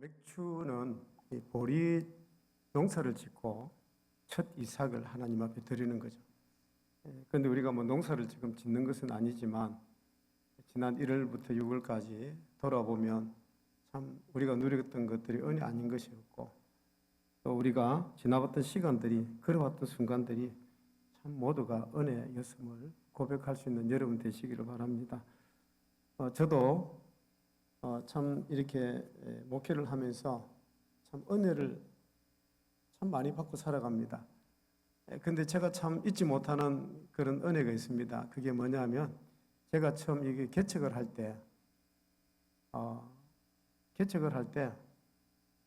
맥주는 이 보리 농사를 짓고 첫 이삭을 하나님 앞에 드리는 거죠. 그런데 우리가 뭐 농사를 지금 짓는 것은 아니지만 지난 1월부터 6월까지 돌아보면 참 우리가 누렸던 것들이 은혜 아닌 것이 없고, 또 우리가 지나봤던 시간들이, 걸어왔던 순간들이 참 모두가 은혜였음을 고백할 수 있는 여러분 되시기를 바랍니다. 저도 참 이렇게 목회를 하면서 참 은혜를 참 많이 받고 살아갑니다. 근데 제가 참 잊지 못하는 그런 은혜가 있습니다. 그게 뭐냐면, 제가 처음 이게 개척을 할 때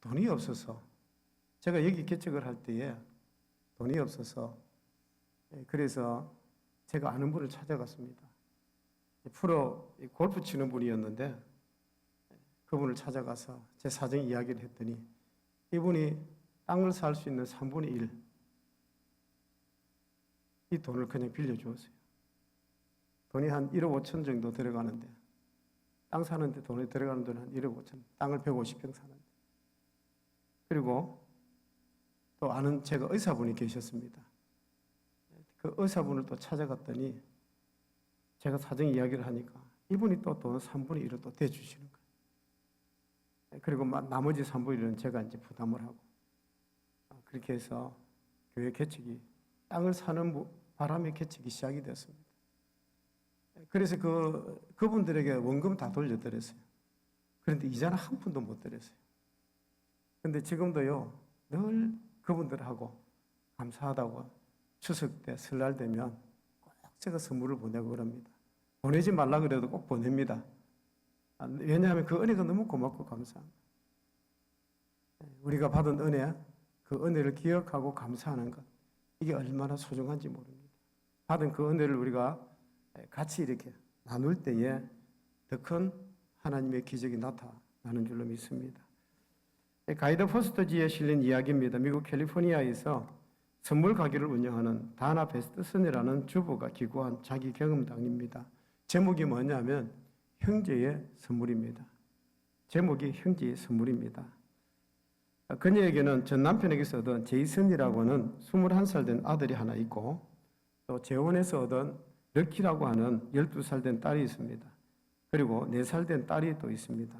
돈이 없어서, 제가 여기 개척을 할 때에 돈이 없어서, 그래서 제가 아는 분을 찾아갔습니다. 프로 골프 치는 분이었는데 그분을 찾아가서 제 사정 이야기를 했더니 이분이 땅을 살 수 있는 3분의 1 이 돈을 그냥 빌려주었어요. 돈이 한 1억 5천 정도 들어가는데, 땅 사는데 돈이 들어가는 돈은 한 1억 5천, 땅을 150평 사는데. 그리고 또 아는 제가 의사분이 계셨습니다. 그 의사분을 또 찾아갔더니 제가 사정 이야기를 하니까 이분이 또 돈 3분의 1을 또 대주시는 거예요. 그리고 나머지 3분의 1은 제가 이제 부담을 하고, 그렇게 해서 교회 개척이, 땅을 사는 바람에 개척이 시작이 되었습니다. 그래서 그분들에게 원금 다 돌려드렸어요. 그런데 이자는 한 푼도 못 드렸어요. 그런데 지금도요, 늘 그분들하고 감사하다고 추석 때, 설날 되면 꼭 제가 선물을 보내고 그럽니다. 보내지 말라 그래도 꼭 보냅니다. 왜냐하면 그 은혜가 너무 고맙고 감사합니다. 우리가 받은 은혜, 그 은혜를 기억하고 감사하는 것, 이게 얼마나 소중한지 모릅니다. 받은 그 은혜를 우리가 같이 이렇게 나눌 때에 더 큰 하나님의 기적이 나타나는 줄로 믿습니다. 가이드 포스터지에 실린 이야기입니다. 미국 캘리포니아에서 선물 가게를 운영하는 다나 베스트슨이라는 주부가 기고한 자기 경험담입니다. 제목이 뭐냐면 형제의 선물입니다. 제목이 형제의 선물입니다. 그녀에게는 전 남편에게서 얻은 제이슨이라고 하는 21살 된 아들이 하나 있고, 또 재혼해서 얻은 럭키라고 하는 12살 된 딸이 있습니다. 그리고 4살 된 딸이 또 있습니다.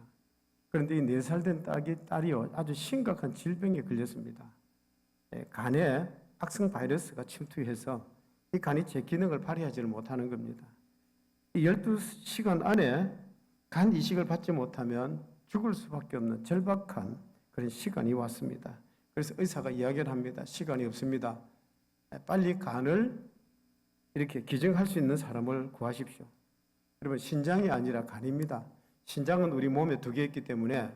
그런데 이 4살 된 딸이요, 아주 심각한 질병에 걸렸습니다. 간에 악성 바이러스가 침투해서 이 간이 제 기능을 발휘하지를 못하는 겁니다. 이 12시간 안에 간 이식을 받지 못하면 죽을 수밖에 없는 절박한 그런 시간이 왔습니다. 그래서 의사가 이야기를 합니다. 시간이 없습니다. 빨리 간을 이렇게 기증할 수 있는 사람을 구하십시오. 여러분, 신장이 아니라 간입니다. 신장은 우리 몸에 2개 있기 때문에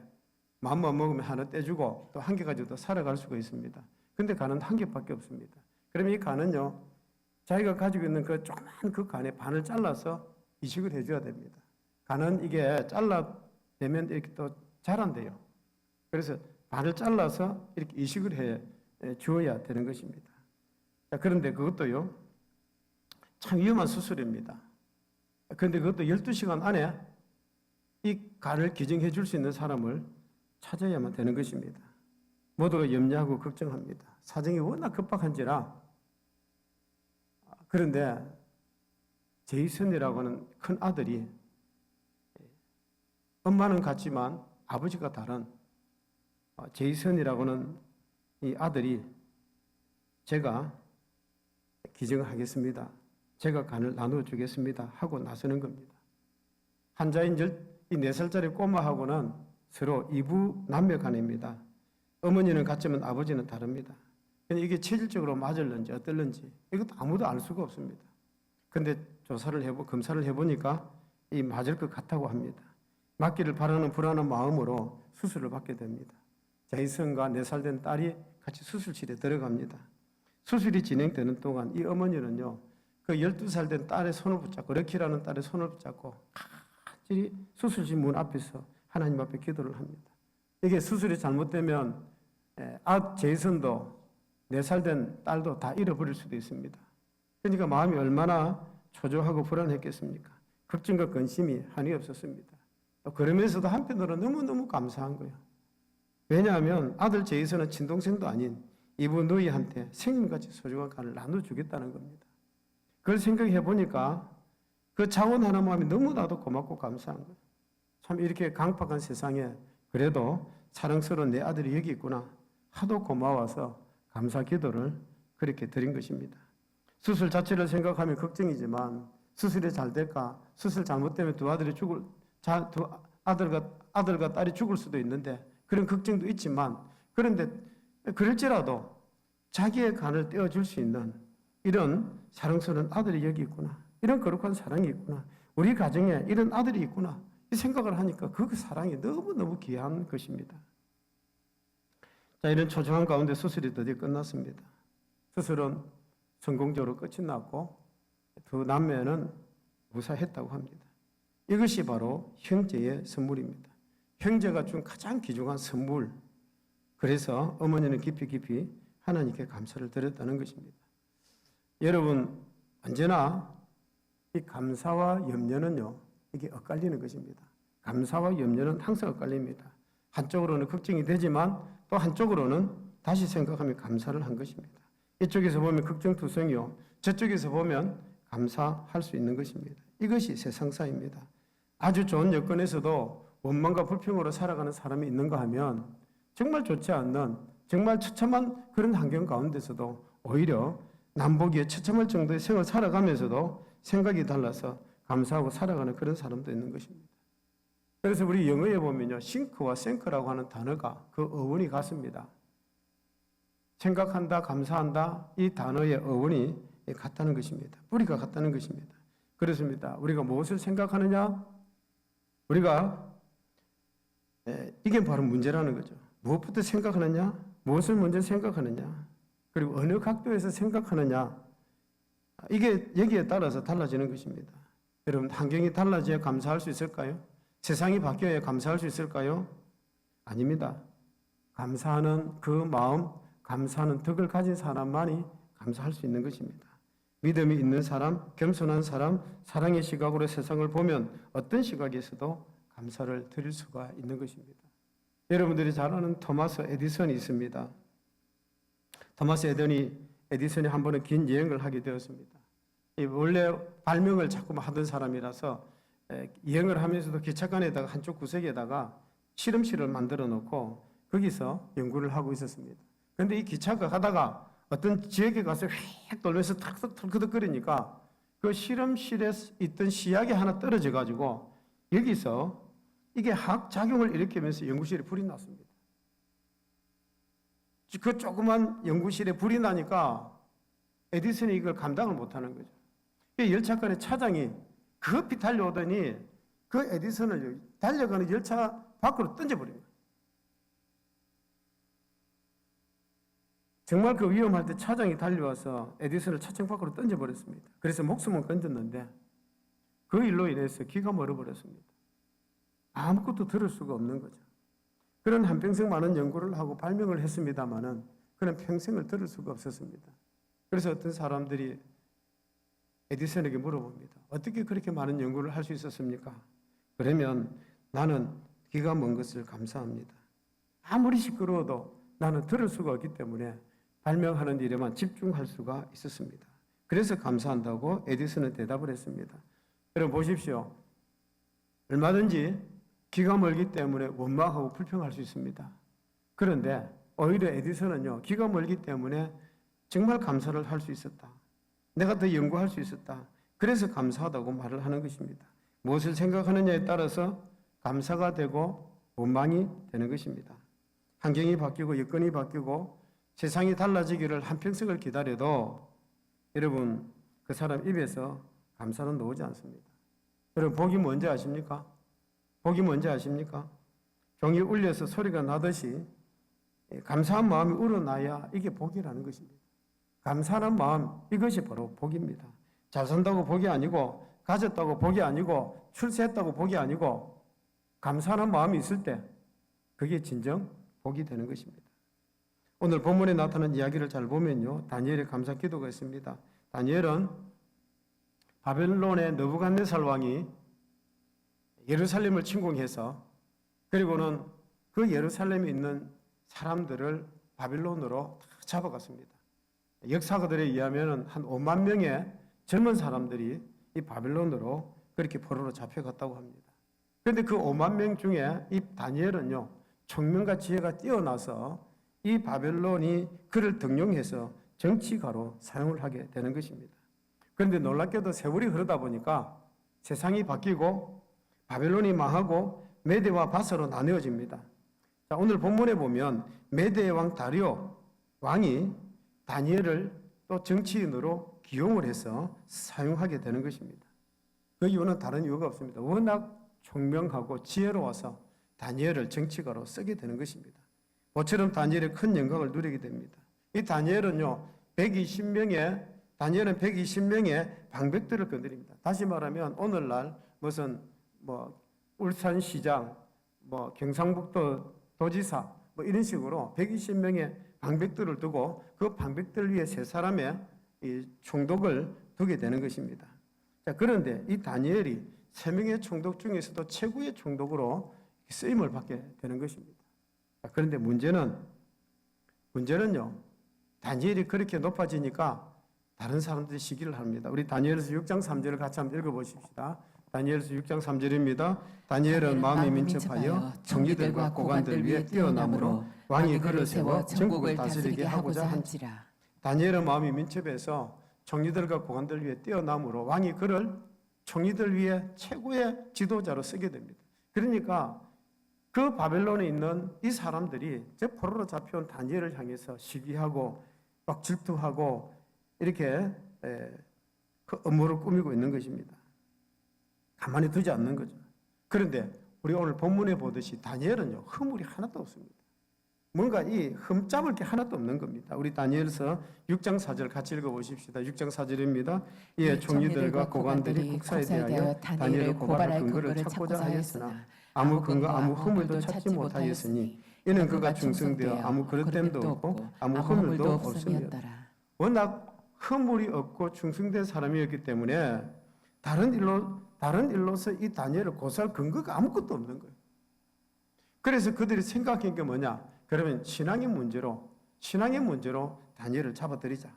마음만 먹으면 하나 떼주고 또 1개 가지고 또 살아갈 수가 있습니다. 근데 간은 1개밖에 없습니다. 그러면 이 간은요, 자기가 가지고 있는 그 조그만 그 간의 반을 잘라서 이식을 해줘야 됩니다. 간은 이게 잘라내면 이렇게 또 자란대요. 그래서 반을 잘라서 이렇게 이식을 해 주어야 되는 것입니다. 자, 그런데 그것도요, 참 위험한 수술입니다. 그런데 그것도 12시간 안에 이 간을 기증해 줄 수 있는 사람을 찾아야만 되는 것입니다. 모두가 염려하고 걱정합니다. 사정이 워낙 급박한지라. 그런데 제이슨이라고 하는 큰 아들이, 엄마는 같지만 아버지가 다른 제이슨이라고 하는 이 아들이, 제가 기증을 하겠습니다, 제가 간을 나누어 주겠습니다 하고 나서는 겁니다. 환자인 이 4살짜리 꼬마하고는 서로 이부 남매 간입니다. 어머니는 같지만 아버지는 다릅니다. 이게 체질적으로 맞을는지 어떨는지 이것도 아무도 알 수가 없습니다. 그런데 검사를 해보니까 이 맞을 것 같다고 합니다. 맞기를 바라는 불안한 마음으로 수술을 받게 됩니다. 제이슨과 4살 된 딸이 같이 수술실에 들어갑니다. 수술이 진행되는 동안 이 어머니는요, 그 12살 된 딸의 손을 붙잡고, 럭키라는 딸의 손을 붙잡고 간절히 수술실 문 앞에서 하나님 앞에 기도를 합니다. 이게 수술이 잘못되면 제이슨도 4살 된 딸도 다 잃어버릴 수도 있습니다. 그러니까 마음이 얼마나 초조하고 불안했겠습니까? 걱정과 근심이 한이 없었습니다. 그러면서도 한편으로 너무너무 감사한 거예요. 왜냐하면 아들 제이슨은 친동생도 아닌 이브 누이한테 생명같이 소중한 간을 나눠주겠다는 겁니다. 그걸 생각해 보니까 그 자원 하나 마음이 너무나도 고맙고 감사한 거예요. 참 이렇게 강팍한 세상에 그래도 사랑스러운 내 아들이 여기 있구나. 하도 고마워서 감사 기도를 그렇게 드린 것입니다. 수술 자체를 생각하면 걱정이지만 수술이 잘 될까? 수술 잘못되면 두 아들과 딸이 죽을 수도 있는데 그런 걱정도 있지만 그런데 그럴지라도 자기의 간을 떼어줄 수 있는 이런 사랑스러운 아들이 여기 있구나. 이런 거룩한 사랑이 있구나. 우리 가정에 이런 아들이 있구나. 이 생각을 하니까 그 사랑이 너무너무 귀한 것입니다. 자, 이런 초조한 가운데 수술이 드디어 끝났습니다. 수술은 성공적으로 끝이 났고 두 남매는 무사했다고 합니다. 이것이 바로 형제의 선물입니다. 형제가 준 가장 귀중한 선물. 그래서 어머니는 깊이 하나님께 감사를 드렸다는 것입니다. 여러분, 언제나 이 감사와 염려는요, 이게 엇갈리는 것입니다. 감사와 염려는 항상 엇갈립니다. 한쪽으로는 걱정이 되지만 또 한쪽으로는 다시 생각하면 감사를 한 것입니다. 이쪽에서 보면 걱정투성이요, 저쪽에서 보면 감사할 수 있는 것입니다. 이것이 세상사입니다. 아주 좋은 여건에서도 원망과 불평으로 살아가는 사람이 있는가 하면 정말 좋지 않는 정말 처참한 그런 환경 가운데서도 오히려 남보기에 처참할 정도의 생을 살아가면서도 생각이 달라서 감사하고 살아가는 그런 사람도 있는 것입니다. 그래서 우리 영어에 보면요, 싱크와 생크라고 하는 단어가 그 어원이 같습니다. 생각한다, 감사한다, 이 단어의 어원이 같다는 것입니다. 뿌리가 같다는 것입니다. 그렇습니다. 우리가 무엇을 생각하느냐? 이게 바로 문제라는 거죠. 무엇부터 생각하느냐? 무엇을 먼저 생각하느냐? 그리고 어느 각도에서 생각하느냐? 이게 여기에 따라서 달라지는 것입니다. 여러분, 환경이 달라져야 감사할 수 있을까요? 세상이 바뀌어야 감사할 수 있을까요? 아닙니다. 감사하는 그 마음, 감사하는 덕을 가진 사람만이 감사할 수 있는 것입니다. 믿음이 있는 사람, 겸손한 사람, 사랑의 시각으로 세상을 보면 어떤 시각에서도 감사를 드릴 수가 있는 것입니다. 여러분들이 잘 아는 토마스 에디슨이 있습니다. 토마스 에디슨이 한 번은 긴 여행을 하게 되었습니다. 원래 발명을 자꾸만 하던 사람이라서 여행을 하면서도 기차관에다가 한쪽 구석에다가 실험실을 만들어 놓고 거기서 연구를 하고 있었습니다. 그런데 이 기차가 가다가 어떤 지역에 가서 휙 돌면서 탁탁탁거리니까 그 실험실에 있던 시약이 하나 떨어져 가지고 여기서 이게 화학작용을 일으키면서 연구실에 불이 났습니다. 그 조그만 연구실에 불이 나니까 에디슨이 이걸 감당을 못하는 거죠. 열차간의 차장이 급히 달려오더니 그 에디슨을 달려가는 열차 밖으로 던져버린 거예요. 정말 그 위험할 때 차장이 달려와서 에디슨을 차창 밖으로 던져버렸습니다. 그래서 목숨은 건졌는데 그 일로 인해서 기가 멀어버렸습니다. 아무것도 들을 수가 없는 거죠. 그런 한평생 많은 연구를 하고 발명을 했습니다마는 그는 평생을 들을 수가 없었습니다. 그래서 어떤 사람들이 에디슨에게 물어봅니다. 어떻게 그렇게 많은 연구를 할 수 있었습니까? 그러면 나는 귀가 먼 것을 감사합니다. 아무리 시끄러워도 나는 들을 수가 없기 때문에 발명하는 일에만 집중할 수가 있었습니다. 그래서 감사한다고 에디슨은 대답을 했습니다. 여러분 보십시오. 얼마든지 귀가 멀기 때문에 원망하고 불평할 수 있습니다. 그런데 오히려 에디슨은요, 귀가 멀기 때문에 정말 감사를 할 수 있었다. 내가 더 연구할 수 있었다. 그래서 감사하다고 말을 하는 것입니다. 무엇을 생각하느냐에 따라서 감사가 되고 원망이 되는 것입니다. 환경이 바뀌고 여건이 바뀌고 세상이 달라지기를 한평생을 기다려도 여러분 그 사람 입에서 감사는 나오지 않습니다. 여러분 복이 뭔지 아십니까? 복이 뭔지 아십니까? 종이 울려서 소리가 나듯이 감사한 마음이 우러나야 이게 복이라는 것입니다. 감사한 마음, 이것이 바로 복입니다. 잘 산다고 복이 아니고 가졌다고 복이 아니고 출세했다고 복이 아니고 감사한 마음이 있을 때 그게 진정 복이 되는 것입니다. 오늘 본문에 나타난 이야기를 잘 보면요, 다니엘의 감사 기도가 있습니다. 다니엘은 바벨론의 느부갓네살 왕이 예루살렘을 침공해서 그리고는 그 예루살렘에 있는 사람들을 바빌론으로 다 잡아갔습니다. 역사가들에 의하면 한 5만 명의 젊은 사람들이 이 바빌론으로 그렇게 포로로 잡혀갔다고 합니다. 그런데 그 5만 명 중에 이 다니엘은요, 총명과 지혜가 뛰어나서 이 바벨론이 그를 등용해서 정치가로 사용을 하게 되는 것입니다. 그런데 놀랍게도 세월이 흐르다 보니까 세상이 바뀌고 바벨론이 망하고 메대와 바사로 나뉘어집니다. 자, 오늘 본문에 보면 메대의 왕 다리오 왕이 다니엘을 또 정치인으로 기용을 해서 사용하게 되는 것입니다. 그 이유는 다른 이유가 없습니다. 워낙 총명하고 지혜로워서 다니엘을 정치가로 쓰게 되는 것입니다. 모처럼 다니엘의 큰 영광을 누리게 됩니다. 이 다니엘은 120명의 방백들을 건드립니다. 다시 말하면 오늘날 무슨 울산시장, 경상북도 도지사 이런 식으로 120명의 방백들을 두고 그 방백들 위에 세 사람의 이 총독을 두게 되는 것입니다. 자, 그런데 이 다니엘이 세 명의 총독 중에서도 최고의 총독으로 쓰임을 받게 되는 것입니다. 자, 그런데 문제는요, 다니엘이 그렇게 높아지니까 다른 사람들이 시기를 합니다. 우리 다니엘서 6장 3절을 같이 한번 읽어보십시다. 다니엘서 6장 3절입니다. 다니엘은 마음이 민첩하여 총리들과 고관들 위에 뛰어남으로 왕이 그를 세워 전국을 다스리게 하고자 한지라. 다니엘은 마음이 민첩해서 총리들과 고관들 위에 뛰어남으로 왕이 그를 총리들 위에 최고의 지도자로 쓰게 됩니다. 그러니까 그 바벨론에 있는 이 사람들이 저 포로로 잡혀온 다니엘을 향해서 시기하고 막 질투하고 이렇게 그 음모를 꾸미고 있는 것입니다. 가만히 두지 않는 거죠. 그런데 우리 오늘 본문에 보듯이 다니엘은요, 허물이 하나도 없습니다. 뭔가 이 흠잡을 게 하나도 없는 겁니다. 우리 다니엘서 6장 4절 같이 읽어보십시다. 6장 4절입니다. 이에 총리들과 고관들이 국사에 대하여 다니엘을 고발할 근거를 찾고자 하였으나 아무 근거 아무 허물도 찾지 못하였으니 이는 그가 충성되어 아무 그릇됨도 없고 아무 허물도 없음이었더라. 워낙 허물이 없고 충성된 사람이었기 때문에 다른 일로서 이 다니엘을 고소할 근거가 아무것도 없는 거예요. 그래서 그들이 생각한 게 뭐냐? 그러면 신앙의 문제로 다니엘을 잡아들이자.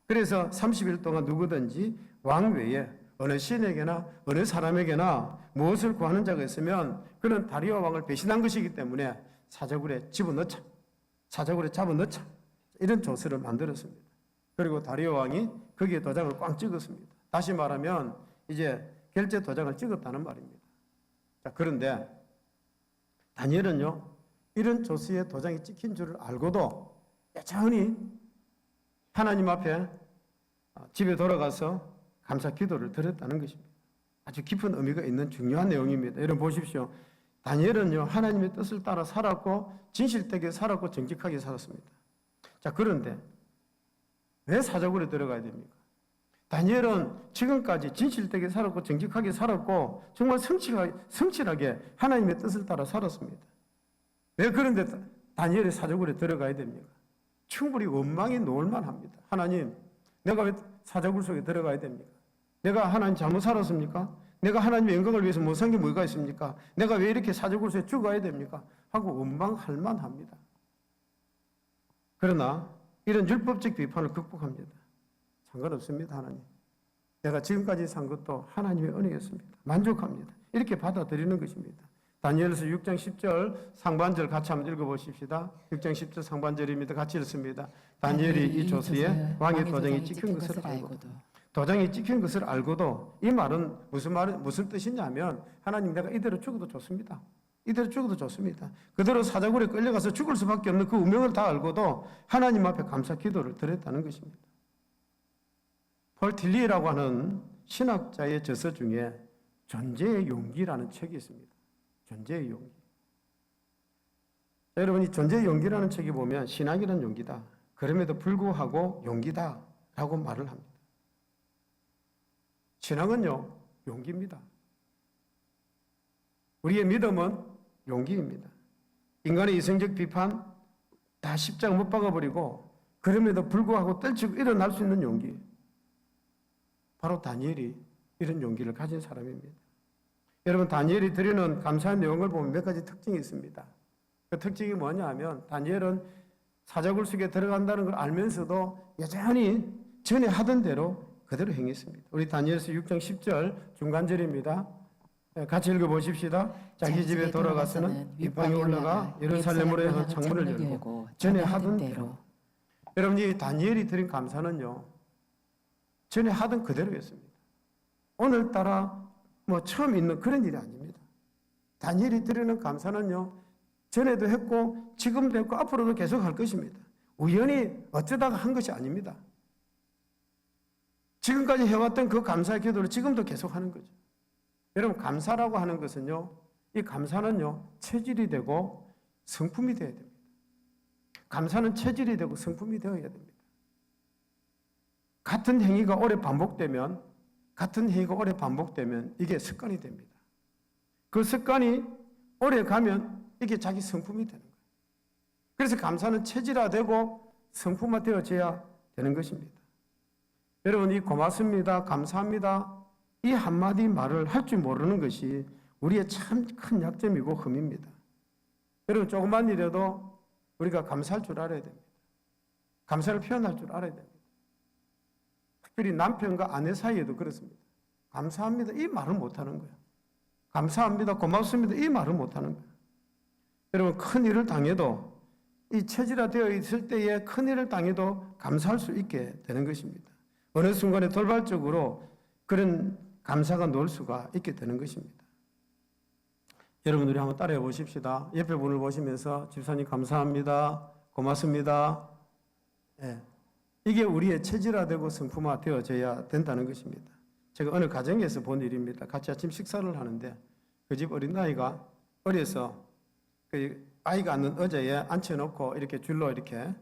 그래서 30일 동안 누구든지 왕 외에 어느 신에게나 어느 사람에게나 무엇을 구하는 자가 있으면 그는 다리오 왕을 배신한 것이기 때문에 사자굴에 집어넣자. 사자굴에 잡아넣자. 이런 조서를 만들었습니다. 그리고 다리오 왕이 거기에 도장을 꽝 찍었습니다. 다시 말하면 이제 결제 도장을 찍었다는 말입니다. 자, 그런데 다니엘은요, 이런 조서에 도장이 찍힌 줄을 알고도 여전히 하나님 앞에 집에 돌아가서 감사 기도를 드렸다는 것입니다. 아주 깊은 의미가 있는 중요한 내용입니다. 여러분 보십시오. 다니엘은요, 하나님의 뜻을 따라 살았고 진실되게 살았고 정직하게 살았습니다. 자, 그런데 왜 사자굴에 들어가야 됩니까? 다니엘은 지금까지 진실되게 살았고 정직하게 살았고 정말 성실하게 하나님의 뜻을 따라 살았습니다. 왜 그런데 다니엘이 사자굴에 들어가야 됩니까? 충분히 원망이 놓을만 합니다. 하나님, 내가 왜 사자굴 속에 들어가야 됩니까? 내가 하나님 잘못 살았습니까? 내가 하나님의 영광을 위해서 못한 게 뭐가 있습니까? 내가 왜 이렇게 사자굴 속에 죽어야 됩니까? 하고 원망할 만합니다. 그러나 이런 율법적 비판을 극복합니다. 상관없습니다. 하나님, 내가 지금까지 산 것도 하나님의 은혜였습니다. 만족합니다. 이렇게 받아들이는 것입니다. 다니엘서 6장 10절 상반절 같이 한번 읽어보십시다. 6장 10절 상반절입니다. 같이 읽습니다. 다니엘이 이 조서에 왕의 도장이 찍힌 것을 알고도, 도장이 찍힌 것을 알고도, 이 말은 무슨 뜻이냐면 하나님, 내가 이대로 죽어도 좋습니다. 이대로 죽어도 좋습니다. 그대로 사자굴에 끌려가서 죽을 수밖에 없는 그 운명을 다 알고도 하나님 앞에 감사 기도를 드렸다는 것입니다. 폴 틸리라고 하는 신학자의 저서 중에 존재의 용기라는 책이 있습니다. 존재의 용기. 자, 여러분, 이 존재의 용기라는 책에 보면 신학이란 용기다, 그럼에도 불구하고 용기다 라고 말을 합니다. 신앙은요, 용기입니다. 우리의 믿음은 용기입니다. 인간의 이성적 비판 다 십자가 못 박아버리고 그럼에도 불구하고 떨치고 일어날 수 있는 용기, 바로 다니엘이 이런 용기를 가진 사람입니다. 여러분, 다니엘이 드리는 감사한 내용을 보면 몇 가지 특징이 있습니다. 그 특징이 뭐냐 하면 다니엘은 사자굴 속에 들어간다는 걸 알면서도 여전히 전에 하던 대로 그대로 행했습니다. 우리 다니엘서 6장 10절 중간절입니다. 같이 읽어보십시다. 자기 집에 돌아가서는 윗방에 올라가 예루살렘으로 해서 창문을 열고 전에 하던 대로. 여러분, 이 다니엘이 드린 감사는요, 전에 하던 그대로였습니다. 오늘따라 뭐 처음 있는 그런 일이 아닙니다. 다니엘이 드리는 감사는요, 전에도 했고 지금도 했고 앞으로도 계속 할 것입니다. 우연히 어쩌다가 한 것이 아닙니다. 지금까지 해왔던 그 감사의 기도를 지금도 계속 하는 거죠. 여러분, 감사라고 하는 것은요, 이 감사는요, 체질이 되고 성품이 되어야 됩니다. 감사는 체질이 되고 성품이 되어야 됩니다. 같은 행위가 오래 반복되면 이게 습관이 됩니다. 그 습관이 오래 가면 이게 자기 성품이 되는 거예요. 그래서 감사는 체질화되고 성품화되어져야 되는 것입니다. 여러분, 이 고맙습니다, 감사합니다, 이 한마디 말을 할 줄 모르는 것이 우리의 참 큰 약점이고 흠입니다. 여러분, 조그만 일에도 우리가 감사할 줄 알아야 됩니다. 감사를 표현할 줄 알아야 됩니다. 특별히 남편과 아내 사이에도 그렇습니다. 감사합니다, 이 말을 못하는 거예요. 감사합니다, 고맙습니다, 이 말을 못하는 거예요. 여러분, 큰 일을 당해도 이 체질화되어 있을 때에 큰 일을 당해도 감사할 수 있게 되는 것입니다. 어느 순간에 돌발적으로 그런 감사가 놓을 수가 있게 되는 것입니다. 여러분들이 한번 따라해 보십시다. 옆에 분을 보시면서 집사님 감사합니다, 고맙습니다. 이게 우리의 체질화되고 성품화 되어져야 된다는 것입니다. 제가 어느 가정에서 본 일입니다. 같이 아침 식사를 하는데 그 집 어린아이가 어려서 그 아이가 앉는 의자에 앉혀놓고 이렇게 줄로 이렇게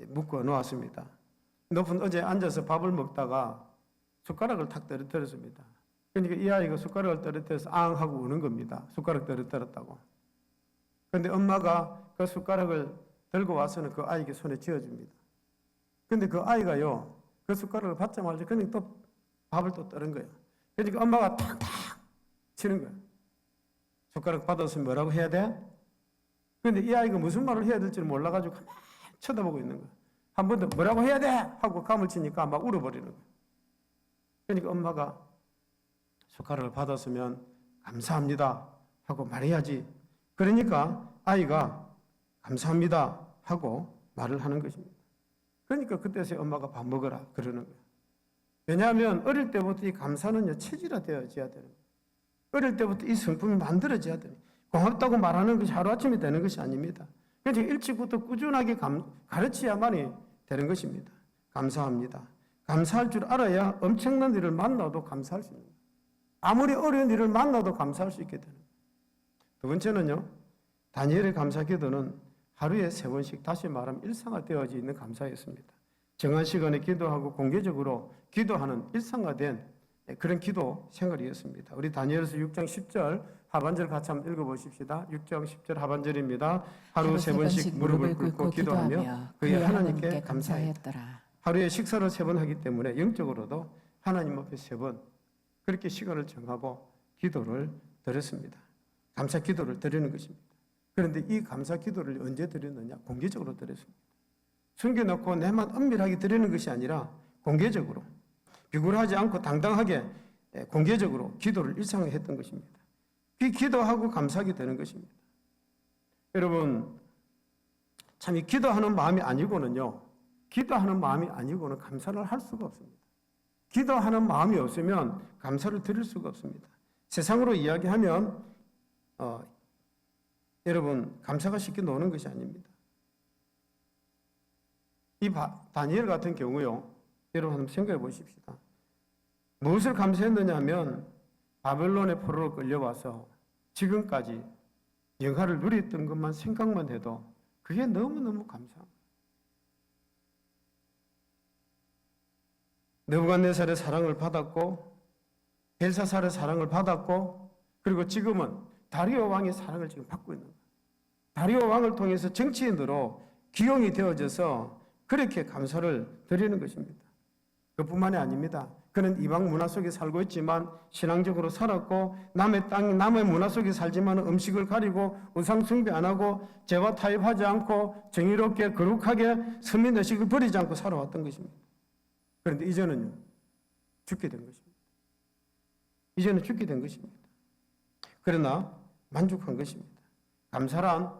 묶어 놓았습니다. 높은 의자에 앉아서 밥을 먹다가 숟가락을 탁 떨어뜨렸습니다. 그러니까 이 아이가 숟가락을 떨어뜨려서 앙 하고 우는 겁니다. 숟가락 떨어뜨렸다고. 그런데 엄마가 그 숟가락을 들고 와서는 그 아이에게 손에 쥐어줍니다. 그런데 그 아이가요, 그 숟가락을 받자마자 그냥 또 밥을 또 떠는 거예요. 그러니까 엄마가 탁탁 치는 거예요. 숟가락 받았으면 뭐라고 해야 돼? 그런데 이 아이가 무슨 말을 해야 될지 몰라가지고 가만히 쳐다보고 있는 거예요. 한 번 더 뭐라고 해야 돼? 하고 감을 치니까 막 울어버리는 거예요. 그러니까 엄마가 숟가락을 받았으면 감사합니다 하고 말해야지. 그러니까 아이가 감사합니다 하고 말을 하는 것입니다. 그러니까 그때서 엄마가 밥 먹어라 그러는 거예요. 왜냐하면 어릴 때부터 이 감사는요, 체질화되어져야 되는 거예요. 어릴 때부터 이 성품이 만들어져야 돼요. 고맙다고 말하는 것이 하루아침에 되는 것이 아닙니다. 그래서 일찍부터 꾸준하게 가르쳐야만이 되는 것입니다. 감사합니다. 감사할 줄 알아야 엄청난 일을 만나도 감사할 수 있는 거예요. 아무리 어려운 일을 만나도 감사할 수 있게 되는 거예요. 두 번째는요, 다니엘의 감사 기도는 하루에 3번씩 다시 말하면 일상화되어져 있는 감사였습니다. 정한 시간에 기도하고 공개적으로 기도하는 일상화된 그런 기도 생활이었습니다. 우리 다니엘서 6장 10절 하반절 같이 한번 읽어보십시다. 6장 10절 하반절입니다. 하루 3번씩 무릎을 꿇고 기도하며 그의 하나님께 감사했더라. 하루에 식사를 3번 하기 때문에 영적으로도 하나님 앞에 3번 그렇게 시간을 정하고 기도를 드렸습니다. 감사 기도를 드리는 것입니다. 그런데 이 감사 기도를 언제 드렸느냐? 공개적으로 드렸습니다. 숨겨놓고 내만 은밀하게 드리는 것이 아니라 공개적으로 비굴하지 않고 당당하게 공개적으로 기도를 일상화했던 것입니다. 그 기도하고 감사하게 되는 것입니다. 여러분, 참 이 기도하는 마음이 아니고는 감사를 할 수가 없습니다. 기도하는 마음이 없으면 감사를 드릴 수가 없습니다. 세상으로 이야기하면 여러분, 감사가 쉽게 노는 것이 아닙니다. 이 다니엘 같은 경우요, 여러분 한번 생각해 보십시다. 무엇을 감사했느냐 하면 바벨론의 포로로 끌려와서 지금까지 영화를 누렸던 것만 생각만 해도 그게 너무너무 감사합니다. 느부갓네살의 사랑을 받았고 벨사살의 사랑을 받았고 그리고 지금은 다리오 왕의 사랑을 지금 받고 있는 거예요. 다리오 왕을 통해서 정치인으로 기용이 되어져서 그렇게 감사를 드리는 것입니다. 그뿐만이 아닙니다. 그는 이방 문화 속에 살고 있지만 신앙적으로 살았고 남의 땅, 남의 문화 속에 살지만 음식을 가리고 우상 숭배 안 하고 죄와 타협하지 않고 정의롭게 거룩하게 서민 의식을 버리지 않고 살아왔던 것입니다. 그런데 이제는요, 죽게 된 것입니다. 이제는 죽게 된 것입니다. 그러나 만족한 것입니다. 감사란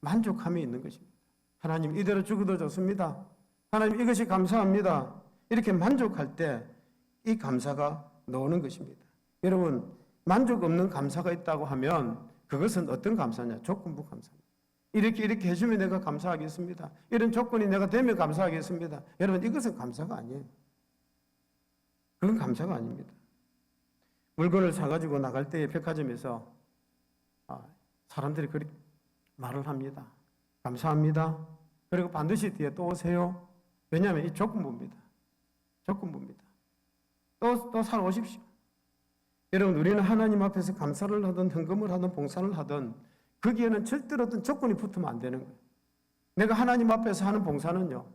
만족함이 있는 것입니다. 하나님 이대로 죽어도 좋습니다. 하나님 이것이 감사합니다. 이렇게 만족할 때 이 감사가 나오는 것입니다. 여러분, 만족 없는 감사가 있다고 하면 그것은 어떤 감사냐? 조건부 감사입니다. 이렇게 해주면 내가 감사하겠습니다. 이런 조건이 내가 되면 감사하겠습니다. 여러분, 이것은 감사가 아니에요. 그건 감사가 아닙니다. 물건을 사가지고 나갈 때에 백화점에서 사람들이 그렇게 말을 합니다. 감사합니다. 그리고 반드시 뒤에 또 오세요. 왜냐하면 이 조건부입니다. 조건부입니다. 또 사러 오십시오. 여러분, 우리는 하나님 앞에서 감사를 하든 헌금을 하든 봉사를 하든 거기에는 절대로 어떤 조건이 붙으면 안 되는 거예요. 내가 하나님 앞에서 하는 봉사는요,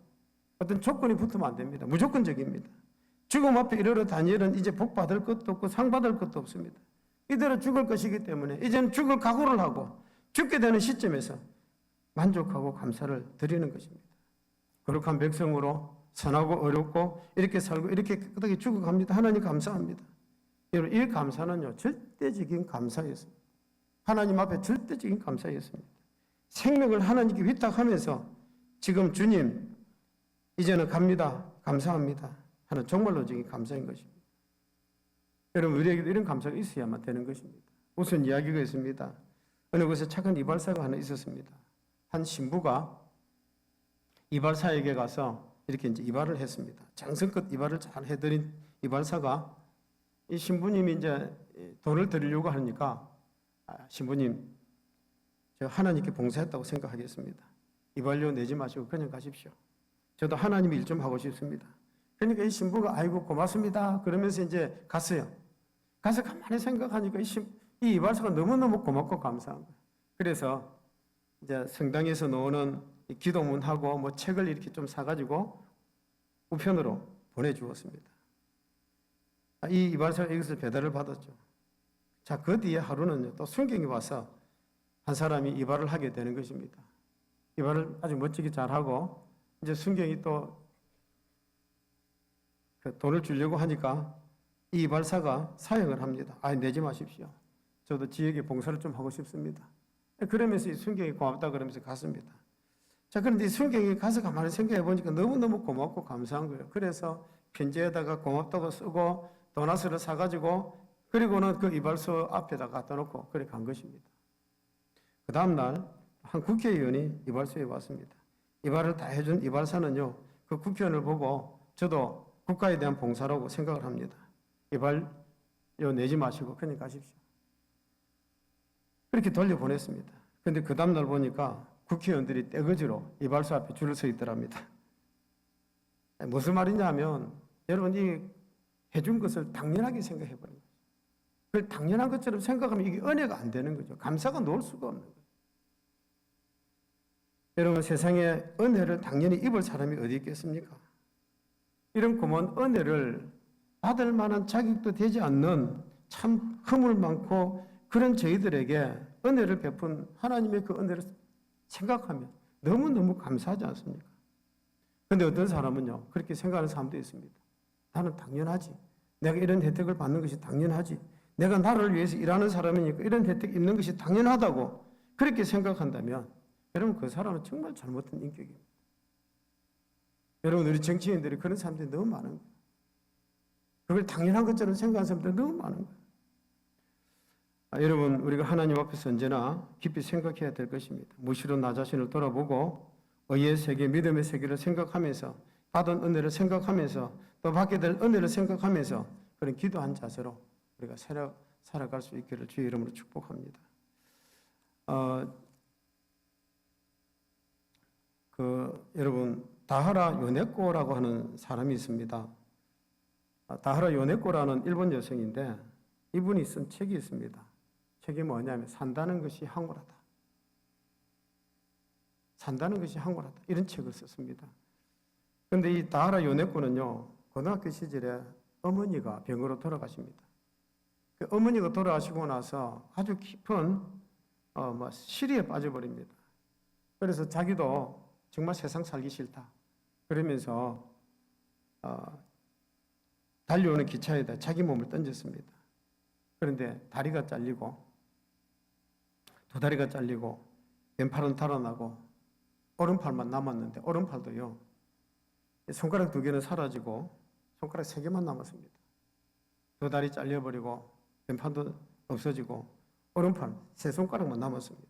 어떤 조건이 붙으면 안 됩니다. 무조건적입니다. 죽음 앞에 이르러 다니엘은 이제 복 받을 것도 없고 상 받을 것도 없습니다. 이대로 죽을 것이기 때문에 이제는 죽을 각오를 하고 죽게 되는 시점에서 만족하고 감사를 드리는 것입니다. 거룩한 백성으로 선하고 어렵고 이렇게 살고 이렇게 깨끗하게 죽어갑니다. 하나님 감사합니다. 여러분, 이 감사는요, 절대적인 감사였습니다. 하나님 앞에 절대적인 감사였습니다. 생명을 하나님께 위탁하면서 지금 주님 이제는 갑니다. 감사합니다. 하는 정말로적인 감사인 것입니다. 여러분, 우리에게도 이런 감사가 있어야만 되는 것입니다. 우선 이야기가 있습니다. 어느 곳에 착한 이발사가 하나 있었습니다. 한 신부가 이발사에게 가서 이렇게 이제 이발을 했습니다. 장성껏 이발을 잘 해드린 이발사가 이 신부님이 이제 돈을 드리려고 하니까 신부님, 저 하나님께 봉사했다고 생각하겠습니다. 이발료 내지 마시고 그냥 가십시오. 저도 하나님 일 좀 하고 싶습니다. 그러니까 이 신부가 아이고 고맙습니다. 그러면서 이제 갔어요. 가서 가만히 생각하니까 이 이발사가 너무너무 고맙고 감사한 거예요. 그래서 이제 성당에서 나오는 기도문하고 뭐 책을 이렇게 좀 사가지고 우편으로 보내주었습니다. 이 이발사가 이것을 배달을 받았죠. 자, 그 뒤에 하루는 또 순경이 와서 한 사람이 이발을 하게 되는 것입니다. 이발을 아주 멋지게 잘하고 이제 순경이 또 그 돈을 주려고 하니까 이 이발사가 사양을 합니다. 내지 마십시오. 저도 지역에 봉사를 좀 하고 싶습니다. 그러면서 이 순경이 고맙다 그러면서 갔습니다. 자, 그런데 이 순경이 가서 가만히 생각해 보니까 너무너무 고맙고 감사한 거예요. 그래서 편지에다가 고맙다고 쓰고 도나스를 사가지고 그리고는 그 이발소 앞에다 갖다 놓고 그래 간 것입니다. 그 다음날 한 국회의원이 이발소에 왔습니다. 이발을 다 해준 이발사는요, 그 국회의원을 보고 저도 국가에 대한 봉사라고 생각을 합니다. 이발료 내지 마시고 그냥 가십시오. 그렇게 돌려보냈습니다. 그런데 그 다음날 보니까 국회의원들이 떼거지로 이발소 앞에 줄을 서 있더랍니다. 무슨 말이냐 하면 여러분, 이 해준 것을 당연하게 생각해버린 거죠. 그걸 당연한 것처럼 생각하면 이게 은혜가 안 되는 거죠. 감사가 놓을 수가 없는 거죠. 여러분, 세상에 은혜를 당연히 입을 사람이 어디 있겠습니까? 이런 고마운 은혜를 받을 만한 자격도 되지 않는 참 허물 많고 그런 저희들에게 은혜를 베푼 하나님의 그 은혜를 생각하면 너무너무 감사하지 않습니까? 그런데 어떤 사람은요, 그렇게 생각하는 사람도 있습니다. 나는 당연하지. 내가 이런 혜택을 받는 것이 당연하지. 내가 나를 위해서 일하는 사람이니까 이런 혜택이 있는 것이 당연하다고 그렇게 생각한다면 여러분, 그 사람은 정말 잘못된 인격입니다. 여러분, 우리 정치인들이 그런 사람들이 너무 많은 거예요. 그걸 당연한 것처럼 생각하는 사람들이 너무 많은 거예요. 여러분, 우리가 하나님 앞에서 언제나 깊이 생각해야 될 것입니다. 무시로 나 자신을 돌아보고 의의 세계, 믿음의 세계를 생각하면서 받은 은혜를 생각하면서 또 받게 될 은혜를 생각하면서 그런 기도한 자세로 우리가 살아갈 수 있기를 주의 이름으로 축복합니다. 여러분, 다하라 요네코라고 하는 사람이 있습니다. 다하라 요네코라는 일본 여성인데 이분이 쓴 책이 있습니다. 책이 뭐냐면 산다는 것이 황홀하다. 산다는 것이 황홀하다. 이런 책을 썼습니다. 그런데 이 다하라 요네코는요, 고등학교 시절에 어머니가 병으로 돌아가십니다. 그 어머니가 돌아가시고 나서 아주 깊은 시리에 빠져버립니다. 그래서 자기도 정말 세상 살기 싫다 그러면서 달려오는 기차에다 자기 몸을 던졌습니다. 그런데 다리가 잘리고 두 다리가 잘리고 왼팔은 달아나고 오른팔만 남았는데 오른팔도요 손가락 두 개는 사라지고 손가락 세 개만 남았습니다. 두 다리 잘려버리고 왼팔도 없어지고 오른팔 세 손가락만 남았습니다.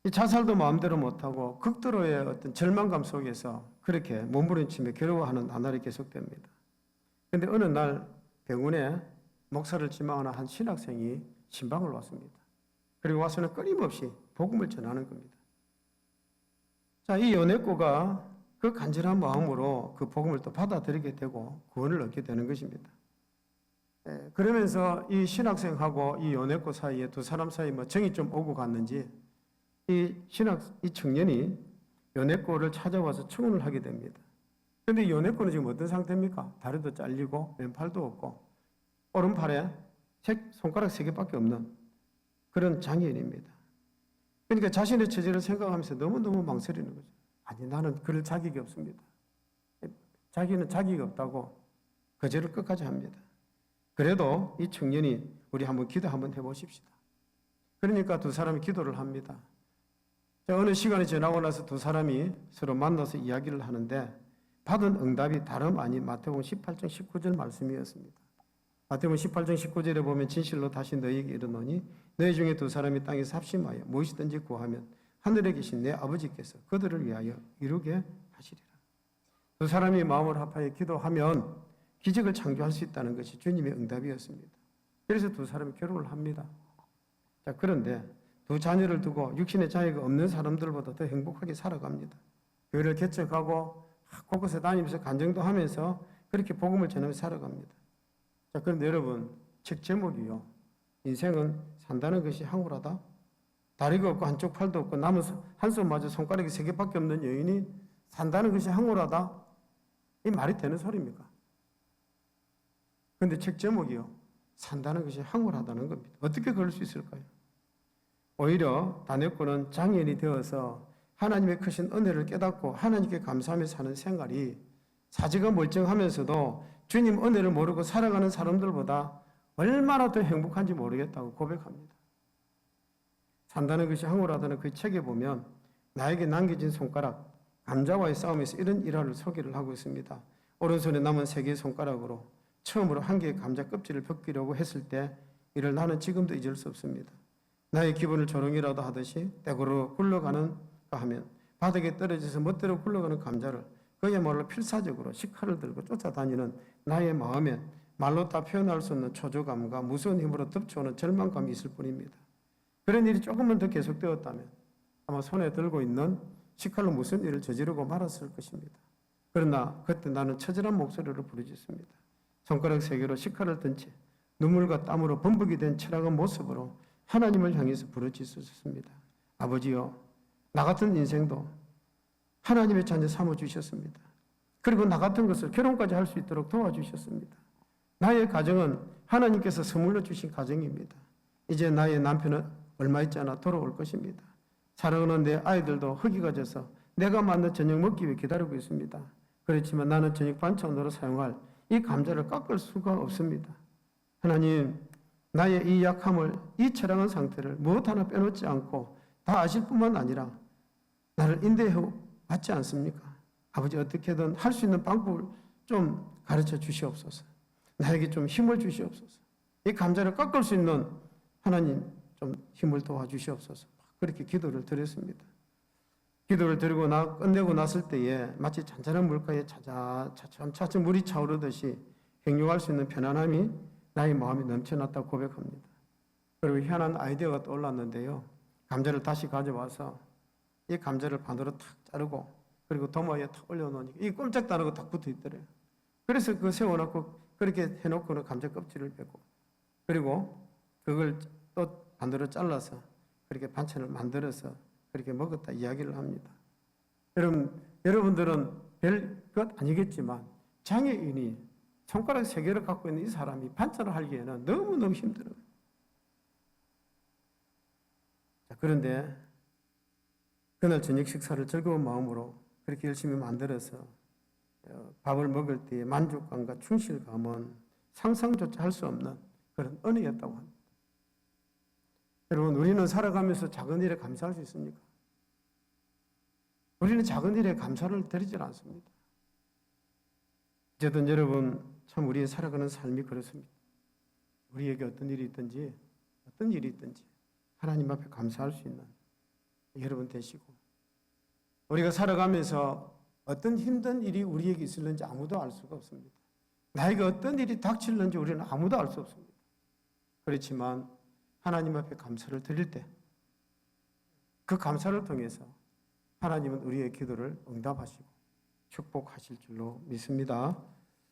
이 자살도 마음대로 못하고 극도로의 어떤 절망감 속에서 그렇게 몸부림치며 괴로워하는 나날이 계속됩니다. 그런데 어느 날 병원에 목사를 지망하는 한 신학생이 신방을 왔습니다. 그리고 와서는 끊임없이 복음을 전하는 겁니다. 자, 이 연애꼬가 그 간절한 마음으로 그 복음을 또 받아들이게 되고 구원을 얻게 되는 것입니다. 그러면서 이 신학생하고 이 연애꼬 사이에 두 사람 사이에 정이 좀 오고 갔는지 이 청년이 연애꼬를 찾아와서 청혼을 하게 됩니다. 그런데 연애꼬는 지금 어떤 상태입니까? 다리도 잘리고 왼팔도 없고 오른팔에 손가락 3개밖에 없는 그런 장애인입니다. 그러니까 자신의 처지를 생각하면서 너무너무 망설이는 거죠. 아니 나는 그럴 자격이 없습니다. 자기는 자격이 없다고 거절을 끝까지 합니다. 그래도 이 청년이 우리 한번 기도 한번 해보십시다. 그러니까 두 사람이 기도를 합니다. 어느 시간이 지나고 나서 두 사람이 서로 만나서 이야기를 하는데 받은 응답이 다름 아닌 마태복음 18장 19절 말씀이었습니다. 마태복음 18장 19절에 보면 진실로 다시 너희에게 이르노니 너희 중에 두 사람이 땅에 삽심하여 무엇이든지 구하면 하늘에 계신 내 아버지께서 그들을 위하여 이루게 하시리라. 두 사람이 마음을 합하여 기도하면 기적을 창조할 수 있다는 것이 주님의 응답이었습니다. 그래서 두 사람이 결혼을 합니다. 자, 그런데 두 자녀를 두고 육신의 자유가 없는 사람들보다 더 행복하게 살아갑니다. 교회를 개척하고 곳곳에 다니면서 간증도 하면서 그렇게 복음을 전하면서 살아갑니다. 자, 그런데 여러분, 책 제목이요. 인생은 산다는 것이 황홀하다. 다리가 없고 한쪽 팔도 없고 남은 한 손마저 손가락이 3개밖에 없는 여인이 산다는 것이 황홀하다. 이 말이 되는 소리입니까? 그런데 책 제목이요. 산다는 것이 황홀하다는 겁니다. 어떻게 그럴 수 있을까요? 오히려 다녔고는 장애인이 되어서 하나님의 크신 은혜를 깨닫고 하나님께 감사하며 사는 생활이 사지가 멀쩡하면서도 주님 은혜를 모르고 살아가는 사람들보다 얼마나 더 행복한지 모르겠다고 고백합니다. 산다는 것이 황홀하다는 그 책에 보면 나에게 남겨진 손가락, 감자와의 싸움에서 이런 일화를 소개를 하고 있습니다. 오른손에 남은 3개의 손가락으로 처음으로 1개의 감자 껍질을 벗기려고 했을 때 이를 나는 지금도 잊을 수 없습니다. 나의 기분을 조롱이라도 하듯이 떼고로 굴러가는가 하면 바닥에 떨어져서 멋대로 굴러가는 감자를 그야말로 필사적으로 식칼을 들고 쫓아다니는 나의 마음엔 말로 다 표현할 수 없는 초조감과 무서운 힘으로 덮쳐오는 절망감이 있을 뿐입니다. 그런 일이 조금만 더 계속되었다면 아마 손에 들고 있는 식칼로 무슨 일을 저지르고 말았을 것입니다. 그러나 그때 나는 처절한 목소리로 부르짖습니다. 손가락 3개로 식칼을 든 채 눈물과 땀으로 범벅이 된 처량한 모습으로 하나님을 향해서 부르짖었습니다. 아버지여, 나 같은 인생도 하나님의 자녀 삼아주셨습니다. 그리고 나 같은 것을 결혼까지 할 수 있도록 도와주셨습니다. 나의 가정은 하나님께서 선물로 주신 가정입니다. 이제 나의 남편은 얼마 있지 않아 돌아올 것입니다. 사랑하는 내 아이들도 허기가 져서 내가 만든 저녁 먹기 위해 기다리고 있습니다. 그렇지만 나는 저녁 반찬으로 사용할 이 감자를 깎을 수가 없습니다. 하나님, 나의 이 약함을, 이 처량한 상태를 무엇 하나 빼놓지 않고 다 아실 뿐만 아니라 나를 인도해 왔지 않습니까? 아버지, 어떻게든 할 수 있는 방법을 좀 가르쳐 주시옵소서. 나에게 좀 힘을 주시옵소서. 이 감자를 깎을 수 있는 하나님 좀 힘을 도와주시옵소서. 그렇게 기도를 드렸습니다. 기도를 드리고 끝내고 났을 때에 마치 잔잔한 물가에 차츰 물이 차오르듯이 행복할 수 있는 편안함이 나의 마음에 넘쳐났다고 고백합니다. 그리고 희한한 아이디어가 떠올랐는데요. 감자를 다시 가져와서 이 감자를 반으로 탁 자르고 그리고 도마에 탁 올려놓으니까 이 꼼짝도 안 하고 딱 붙어 있더래요. 그래서 그 세워놓고 그렇게 해놓고는 감자 껍질을 빼고 그리고 그걸 또 반으로 잘라서 그렇게 반찬을 만들어서 그렇게 먹었다 이야기를 합니다. 여러분들은 별 것 아니겠지만 장애인이 손가락 3개를 갖고 있는 이 사람이 반찬을 하기에는 너무너무 힘들어요. 자, 그런데 그날 저녁 식사를 즐거운 마음으로 그렇게 열심히 만들어서 밥을 먹을 때의 만족감과 충실감은 상상조차 할 수 없는 그런 은혜였다고 합니다. 여러분, 우리는 살아가면서 작은 일에 감사할 수 있습니까? 우리는 작은 일에 감사를 드리질 않습니다. 어쨌든 여러분, 참 우리의 살아가는 삶이 그렇습니다. 우리에게 어떤 일이 있든지 하나님 앞에 감사할 수 있는 여러분 되시고, 우리가 살아가면서 어떤 힘든 일이 우리에게 있을는지 아무도 알 수가 없습니다. 나에게 어떤 일이 닥칠는지 우리는 아무도 알 수 없습니다. 그렇지만 하나님 앞에 감사를 드릴 때 그 감사를 통해서 하나님은 우리의 기도를 응답하시고 축복하실 줄로 믿습니다.